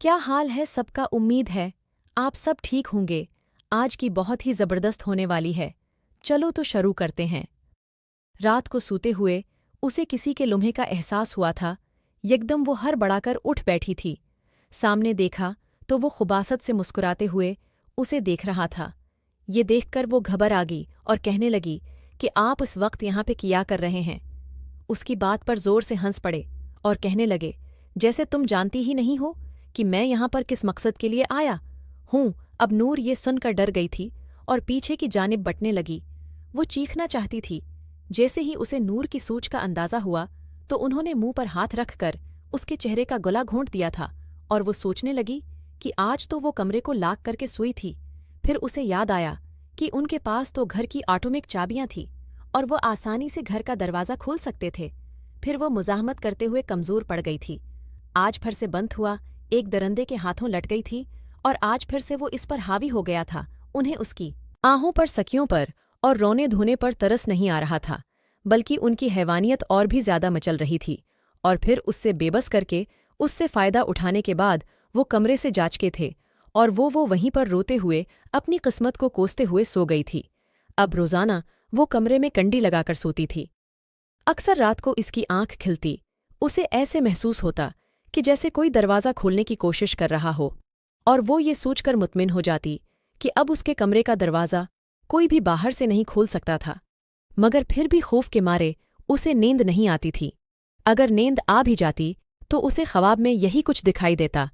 क्या हाल है सबका। उम्मीद है आप सब ठीक होंगे। आज की बहुत ही ज़बरदस्त होने वाली है। चलो तो शुरू करते हैं। रात को सूते हुए उसे किसी के लम्हे का एहसास हुआ था। यकदम वो हर बढ़ाकर उठ बैठी थी। सामने देखा तो वो खुबासत से मुस्कुराते हुए उसे देख रहा था। ये देखकर वो घबर आ गई और कहने लगी कि आप इस वक्त यहाँ पे किया कर रहे हैं। उसकी बात पर जोर से हंस पड़े और कहने लगे, जैसे तुम जानती ही नहीं हो कि मैं यहाँ पर किस मकसद के लिए आया हूँ। अब नूर ये सुनकर डर गई थी और पीछे की जानिब बटने लगी। वो चीखना चाहती थी। जैसे ही उसे नूर की सोच का अंदाज़ा हुआ तो उन्होंने मुंह पर हाथ रखकर उसके चेहरे का गला घोंट दिया था और वो सोचने लगी कि आज तो वो कमरे को लाक करके सोई थी। फिर उसे याद आया कि उनके पास तो घर की ऑटोमेटिक चाबियां थीं और वो आसानी से घर का दरवाज़ा खोल सकते थे। फिर वो मुज़ाहमत करते हुए कमज़ोर पड़ गई थी। आज फिर से बंद हुआ एक दरंदे के हाथों लट गई थी और आज फिर से वो इस पर हावी हो गया था। उन्हें उसकी आहों पर, सखियों पर और रोने धोने पर तरस नहीं आ रहा था, बल्कि उनकी हैवानियत और भी ज्यादा मचल रही थी। और फिर उससे बेबस करके उससे फ़ायदा उठाने के बाद वो कमरे से जाचके थे और वो वहीं पर रोते हुए अपनी किस्मत को कोसते हुए सो गई थी। अब रोज़ाना वो कमरे में कंडी लगाकर सोती थी। अक्सर रात को इसकी आंख खिलती। उसे ऐसे महसूस होता कि जैसे कोई दरवाज़ा खोलने की कोशिश कर रहा हो, और वो ये सोचकर मुतमिन हो जाती कि अब उसके कमरे का दरवाज़ा कोई भी बाहर से नहीं खोल सकता था। मगर फिर भी खौफ के मारे उसे नींद नहीं आती थी। अगर नींद आ भी जाती तो उसे ख्वाब में यही कुछ दिखाई देता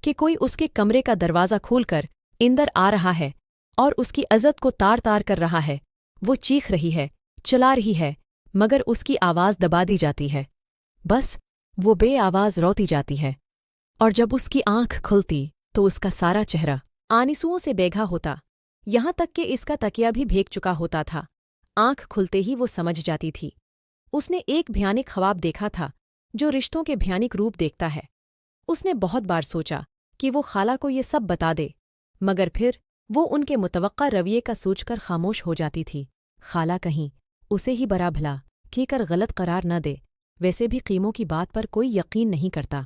कि कोई उसके कमरे का दरवाज़ा खोलकर अंदर आ रहा है और उसकी इज़्ज़त को तार तार कर रहा है। वो चीख रही है, चिल्ला रही है, मगर उसकी आवाज़ दबा दी जाती है। बस वो बेआवाज़ रोती जाती है। और जब उसकी आंख खुलती तो उसका सारा चेहरा आंसुओं से बेघा होता, यहाँ तक कि इसका तकिया भी भीग चुका होता था। आंख खुलते ही वो समझ जाती थी उसने एक भयानक ख्वाब देखा था जो रिश्तों के भयानक रूप देखता है। उसने बहुत बार सोचा कि वो खाला को ये सब बता दे, मगर फिर वो उनके मुतवक्का रवैये का सोचकर खामोश हो जाती थी। खाला कहीं उसे ही बरा भला कहकर गलत करार न दे। वैसे भी कीमों की बात पर कोई यकीन नहीं करता।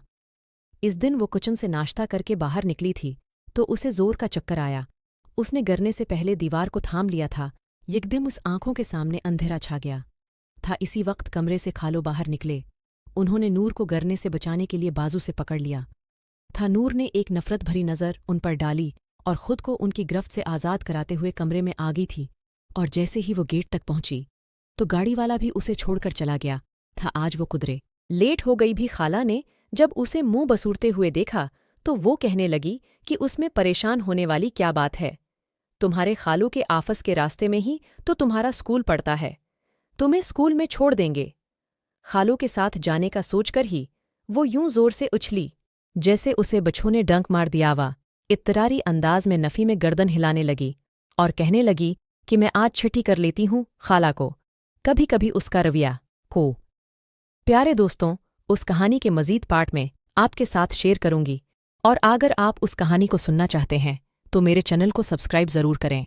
इस दिन वो किचन से नाश्ता करके बाहर निकली थी तो उसे जोर का चक्कर आया। उसने गिरने से पहले दीवार को थाम लिया था। यकदम उस आंखों के सामने अंधेरा छा गया था। इसी वक्त कमरे से खालो बाहर निकले। उन्होंने नूर को गिरने से बचाने के लिए बाजू से पकड़ लिया था। नूर ने एक नफरत भरी नज़र उन पर डाली और खुद को उनकी गिरफ्त से आज़ाद कराते हुए कमरे में आ गई थी। और जैसे ही वो गेट तक पहुंची तो गाड़ी वाला भी उसे छोड़कर चला गया था। आज वो कुदरे लेट हो गई भी खाला ने जब उसे मुंह बसूरते हुए देखा तो वो कहने लगी कि उसमें परेशान होने वाली क्या बात है। तुम्हारे खालों के आफस के रास्ते में ही तो तुम्हारा स्कूल पड़ता है, तुम्हें स्कूल में छोड़ देंगे। खालों के साथ जाने का सोचकर ही वो यूं जोर से उछली जैसे उसे बच्चों ने डंक मार दिया वा। इत्तरारी अंदाज में नफ़ी में गर्दन हिलाने लगी और कहने लगी कि मैं आज छठी कर लेती हूँ खाला को, कभी कभी उसका रवैया को। प्यारे दोस्तों, उस कहानी के मज़ीद पार्ट में आपके साथ शेयर करूंगी, और अगर आप उस कहानी को सुनना चाहते हैं तो मेरे चैनल को सब्सक्राइब ज़रूर करें।